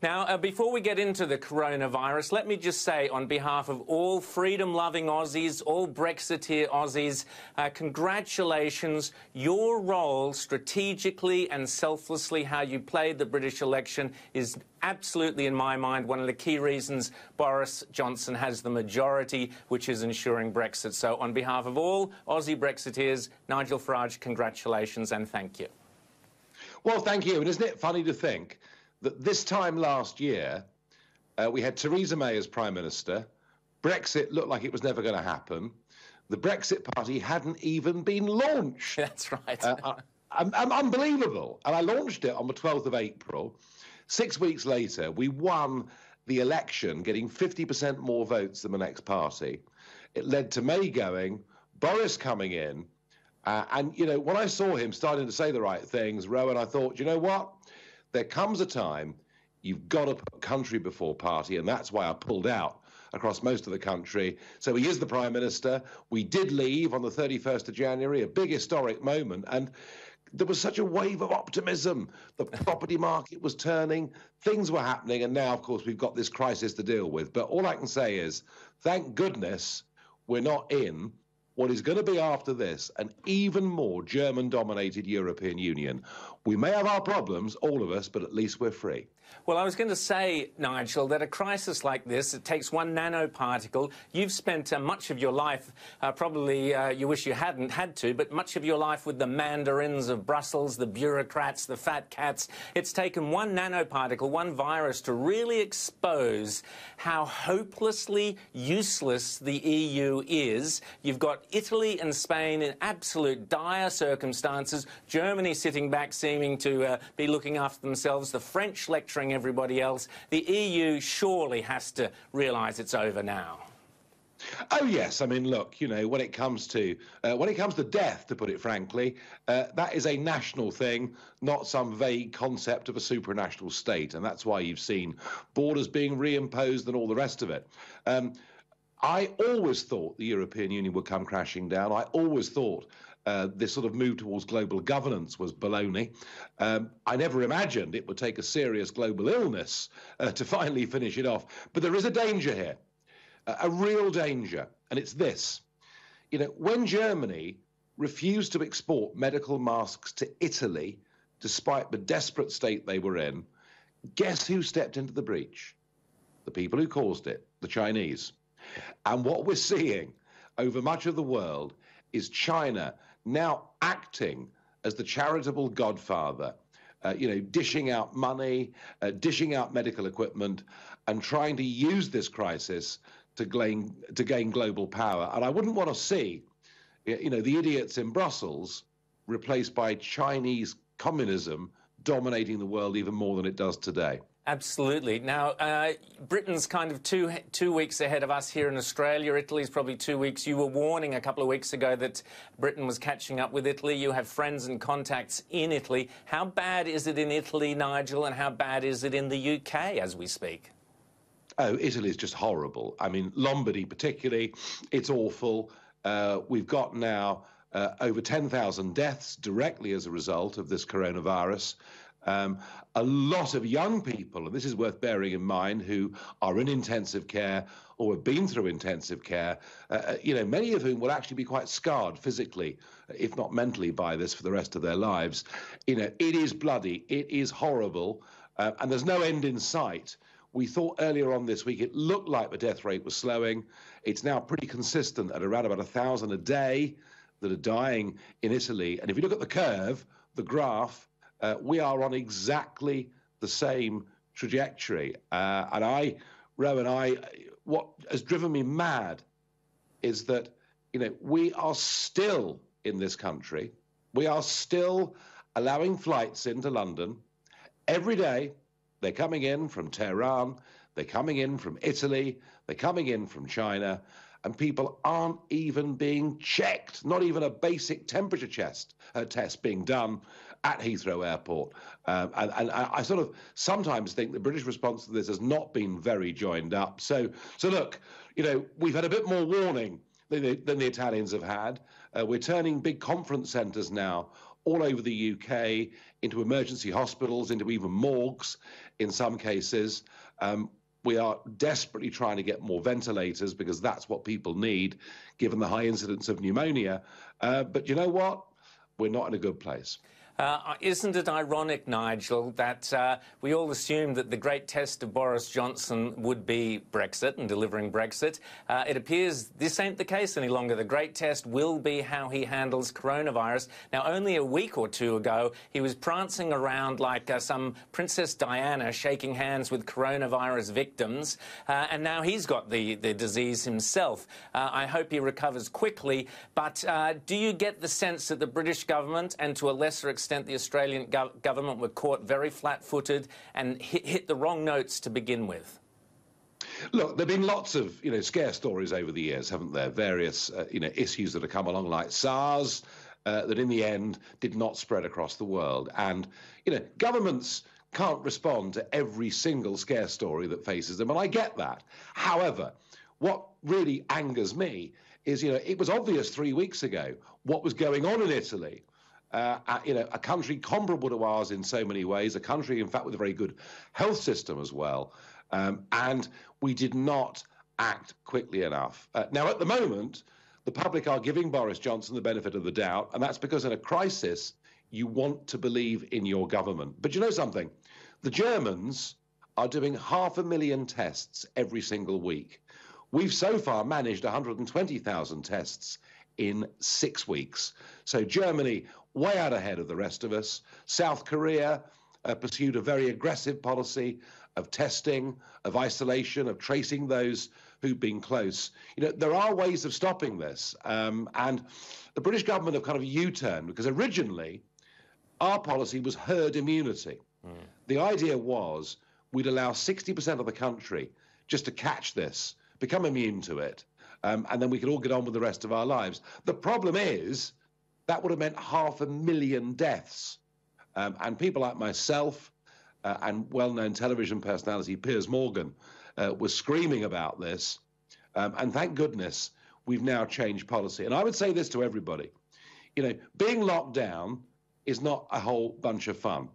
Now, before we get into the coronavirus, let me just say on behalf of all freedom-loving Aussies, all Brexiteer Aussies, congratulations. Your role strategically and selflessly, how you played the British election, is absolutely, in my mind, one of the key reasons Boris Johnson has the majority, which is ensuring Brexit. So on behalf of all Aussie Brexiteers, Nigel Farage, congratulations and thank you. Well, thank you. And isn't it funny to think that this time last year, we had Theresa May as Prime Minister. Brexit looked like it was never going to happen. The Brexit Party hadn't even been launched. That's right. Unbelievable. And I launched it on the 12th of April. 6 weeks later, we won the election, getting 50% more votes than the next party. It led to May going, Boris coming in. And, you know, when I saw him starting to say the right things, Rowan, I thought, you know what? There comes a time you've got to put country before party, and that's why I pulled out across most of the country. So he is the Prime Minister. We did leave on the 31st of January, a big historic moment, and there was such a wave of optimism. The property market was turning, things were happening, and now, of course, we've got this crisis to deal with. But all I can say is, thank goodness we're not in what is going to be after this an even more German-dominated European Union. We may have our problems, all of us, but at least we're free. Well, I was going to say, Nigel, that a crisis like this, it takes one nanoparticle. You've spent much of your life, probably you wish you hadn't had to, but much of your life with the mandarins of Brussels, the bureaucrats, the fat cats. It's taken one nanoparticle, one virus, to really expose how hopelessly useless the EU is. You've got Italy and Spain in absolute dire circumstances, Germany sitting back seeming to be looking after themselves, the French lecturing everybody else. The EU surely has to realise it's over now. Oh yes, I mean, look, you know, when it comes to death, to put it frankly, that is a national thing, not some vague concept of a supranational state, and that's why you've seen borders being reimposed and all the rest of it. I always thought the European Union would come crashing down. I always thought this sort of move towards global governance was baloney. I never imagined it would take a serious global illness to finally finish it off. But there is a danger here, a real danger, and it's this. You know, when Germany refused to export medical masks to Italy, despite the desperate state they were in, guess who stepped into the breach? The people who caused it, the Chinese. And what we're seeing over much of the world is China now acting as the charitable godfather, you know, dishing out money, dishing out medical equipment, and trying to use this crisis to gain global power. And I wouldn't want to see, you know, the idiots in Brussels replaced by Chinese communism dominating the world even more than it does today. Absolutely. Now, Britain's kind of two weeks ahead of us here in Australia. Italy's probably 2 weeks. You were warning a couple of weeks ago that Britain was catching up with Italy. You have friends and contacts in Italy. How bad is it in Italy, Nigel, and how bad is it in the UK as we speak? Oh, Italy is just horrible. I mean, Lombardy particularly, it's awful. We've got now over 10,000 deaths directly as a result of this coronavirus. A lot of young people, and this is worth bearing in mind, who are in intensive care or have been through intensive care, you know, many of whom will actually be quite scarred physically, if not mentally, by this for the rest of their lives. You know, it is bloody, it is horrible, and there's no end in sight. We thought earlier on this week it looked like the death rate was slowing. It's now pretty consistent at around about 1,000 a day that are dying in Italy. And if you look at the curve, the graph, we are on exactly the same trajectory. And what has driven me mad is that, you know, we are still in this country, we are still allowing flights into London every day. They're coming in from Tehran, they're coming in from Italy, they're coming in from China, and people aren't even being checked, not even a basic temperature test being done at Heathrow Airport. And I sort of sometimes think the British response to this has not been very joined up. So look, you know, we've had a bit more warning than the Italians have had. We're turning big conference centres now all over the UK, into emergency hospitals, into even morgues in some cases. We are desperately trying to get more ventilators because that's what people need, given the high incidence of pneumonia. But you know what? We're not in a good place. Isn't it ironic, Nigel, that we all assumed that the great test of Boris Johnson would be Brexit and delivering Brexit? It appears this ain't the case any longer. The great test will be how he handles coronavirus. Now, only a week or two ago, he was prancing around like some Princess Diana shaking hands with coronavirus victims, and now he's got the disease himself. I hope he recovers quickly, but do you get the sense that the British government, and to a lesser extent the Australian government, were caught very flat-footed and hit the wrong notes to begin with? Look, there have been lots of, scare stories over the years, haven't there? Various, issues that have come along, like SARS, that in the end did not spread across the world. And, governments can't respond to every single scare story that faces them, and I get that. However, what really angers me is, it was obvious 3 weeks ago what was going on in Italy. A country comparable to ours in so many ways, a country, in fact, with a very good health system as well. And we did not act quickly enough. Now, at the moment, the public are giving Boris Johnson the benefit of the doubt, and that's because in a crisis, you want to believe in your government. But you know something? The Germans are doing 500,000 tests every single week. We've so far managed 120,000 tests in 6 weeks. So Germany, way out ahead of the rest of us. South Korea pursued a very aggressive policy of testing, of isolation, of tracing those who've been close. There are ways of stopping this. And the British government have kind of U-turned, because originally our policy was herd immunity. The idea was we'd allow 60% of the country just to catch this, become immune to it, and then we could all get on with the rest of our lives. The problem is that would have meant 500,000 deaths. And people like myself and well-known television personality Piers Morgan were screaming about this. And thank goodness we've now changed policy. And I would say this to everybody. Being locked down is not a whole bunch of fun.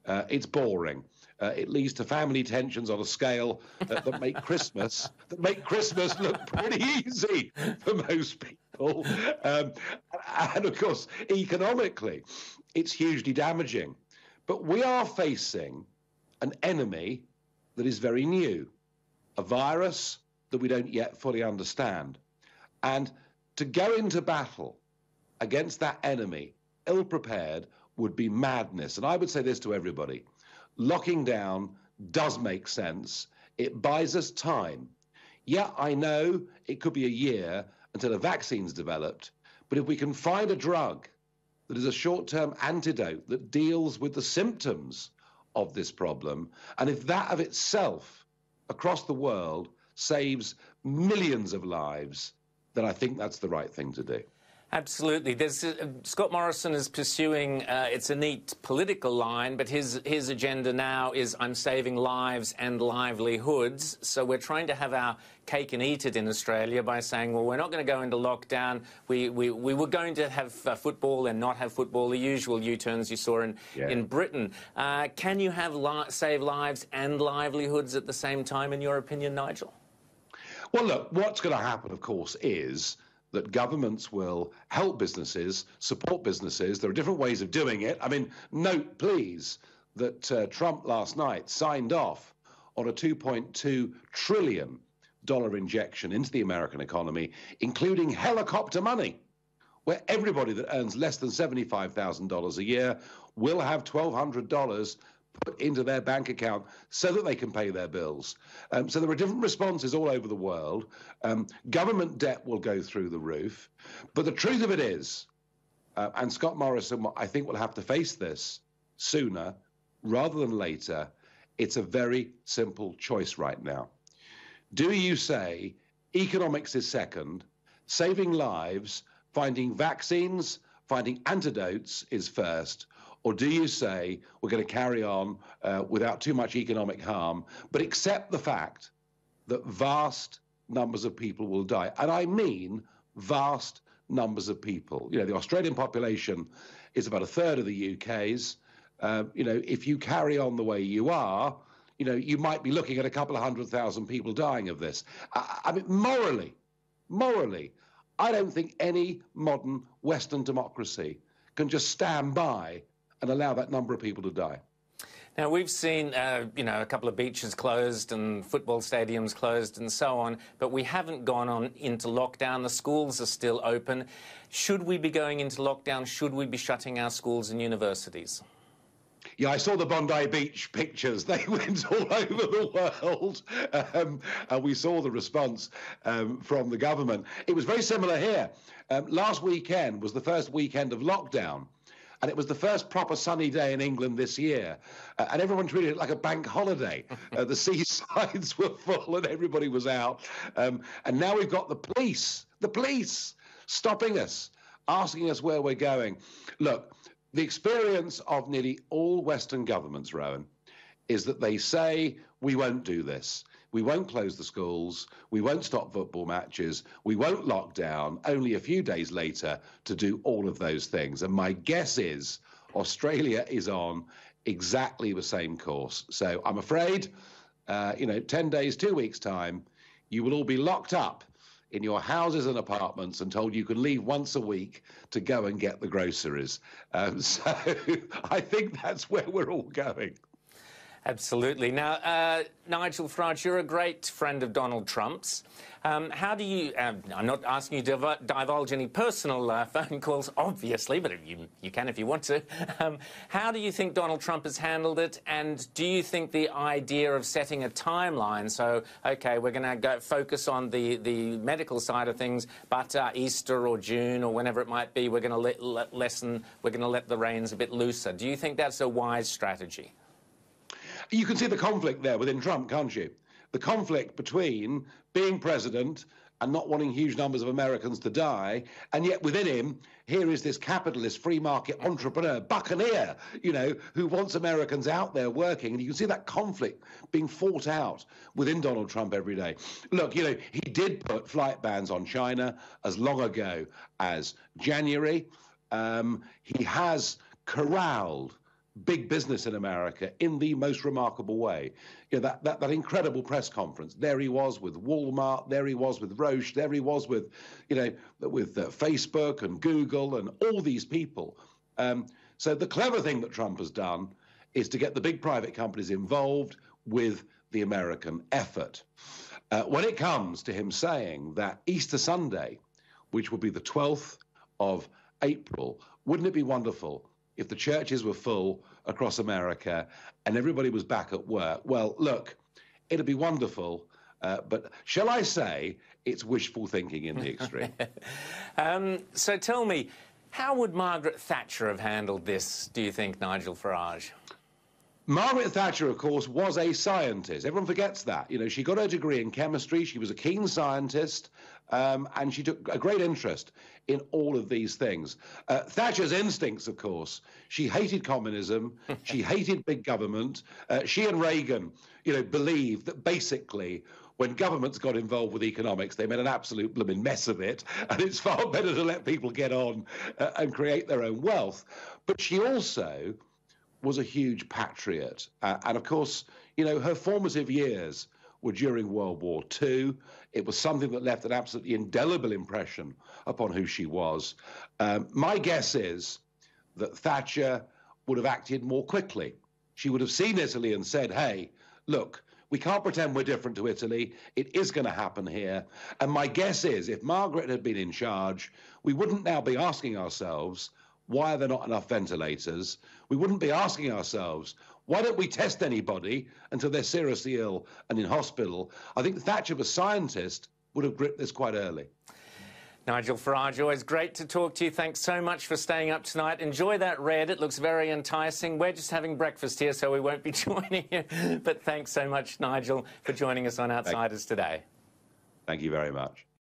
It's boring. It leads to family tensions on a scale that make Christmas look pretty easy for most people. And of course, economically, it's hugely damaging. But we are facing an enemy that is very new, a virus that we don't yet fully understand. And to go into battle against that enemy ill-prepared would be madness. And I would say this to everybody. Locking down does make sense. It buys us time. Yeah, I know it could be a year until a vaccine's developed, but if we can find a drug that is a short-term antidote that deals with the symptoms of this problem, and if that of itself across the world saves millions of lives, then I think that's the right thing to do. Absolutely. Scott Morrison is pursuing, it's a neat political line, but his agenda now is I'm saving lives and livelihoods. So we're trying to have our cake and eat it in Australia by saying, well, we're not going to go into lockdown. We were going to have football and not have football, the usual U-turns you saw in Britain. Can you have save lives and livelihoods at the same time, in your opinion, Nigel? Well, look, what's going to happen, of course, is that governments will help businesses, support businesses. There are different ways of doing it. I mean, note, please, that Trump last night signed off on a $2.2 trillion injection into the American economy, including helicopter money, where everybody that earns less than $75,000 a year will have $1,200 put into their bank account so that they can pay their bills. So there are different responses all over the world. Government debt will go through the roof. But the truth of it is, and Scott Morrison, I think, will have to face this sooner rather than later, it's a very simple choice right now. Do you say economics is second, saving lives, finding vaccines, finding antidotes is first, or do you say we're going to carry on without too much economic harm, but accept the fact that vast numbers of people will die? And I mean vast numbers of people. You know, the Australian population is about a third of the UK's. You know, if you carry on the way you are, you know, you might be looking at a couple of 100,000 people dying of this. I mean, morally, I don't think any modern Western democracy can just stand by and allow that number of people to die. Now, we've seen, you know, a couple of beaches closed and football stadiums closed and so on, but we haven't gone on into lockdown. The schools are still open. Should we be going into lockdown? Should we be shutting our schools and universities? Yeah, I saw the Bondi Beach pictures. They went all over the world. And we saw the response from the government. It was very similar here. Last weekend was the first weekend of lockdown. And it was the first proper sunny day in England this year. And everyone treated it like a bank holiday. The seasides were full and everybody was out. And now we've got the police stopping us, asking us where we're going. Look, the experience of nearly all Western governments, Rowan, is that they say, we won't do this. We won't close the schools. We won't stop football matches. We won't lock down, only a few days later to do all of those things. And my guess is Australia is on exactly the same course. So I'm afraid, you know, 10 days, 2 weeks' time, you will all be locked up in your houses and apartments and told you can leave once a week to go and get the groceries. So I think that's where we're all going. Absolutely. Now, Nigel Farage, you're a great friend of Donald Trump's. How do you, I'm not asking you to divulge any personal phone calls, obviously, but you can if you want to. How do you think Donald Trump has handled it? And do you think the idea of setting a timeline, so, OK, we're going to go focus on the medical side of things, but Easter or June or whenever it might be, we're going to let the reins a bit looser. Do you think that's a wise strategy? You can see the conflict there within Trump, can't you? The conflict between being president and not wanting huge numbers of Americans to die, and yet within him, here is this capitalist, free market entrepreneur, buccaneer, you know, who wants Americans out there working. And you can see that conflict being fought out within Donald Trump every day. Look, you know, he did put flight bans on China as long ago as January. He has corralled big business in America in the most remarkable way. You know, that incredible press conference, there he was with Walmart, there he was with Roche, there he was with, you know, with Facebook and Google and all these people. So the clever thing that Trump has done is to get the big private companies involved with the American effort. When it comes to him saying that Easter Sunday, which will be the 12th of April, wouldn't it be wonderful if the churches were full across America and everybody was back at work? Well, look, it'd be wonderful, but shall I say it's wishful thinking in the extreme. So tell me, how would Margaret Thatcher have handled this, do you think, Nigel Farage? Margaret Thatcher, of course, was a scientist. Everyone forgets that. You know, she got her degree in chemistry. She was a keen scientist, and she took a great interest in all of these things. Thatcher's instincts, of course, she hated communism. She hated big government. She and Reagan, you know, believed that basically when governments got involved with economics, they made an absolute blooming mess of it. And it's far better to let people get on and create their own wealth. But she also was a huge patriot. And of course, you know, her formative years were during World War II. It was something that left an absolutely indelible impression upon who she was. My guess is that Thatcher would have acted more quickly. She would have seen Italy and said, hey, look, we can't pretend we're different to Italy. It is going to happen here. And my guess is if Margaret had been in charge, we wouldn't now be asking ourselves, why are there not enough ventilators? We wouldn't be asking ourselves, why don't we test anybody until they're seriously ill and in hospital? I think Thatcher, the scientist, would have gripped this quite early. Nigel Farage, always great to talk to you. Thanks so much for staying up tonight. Enjoy that red. It looks very enticing. We're just having breakfast here, so we won't be joining you. But thanks so much, Nigel, for joining us on Outsiders today. Thank you very much.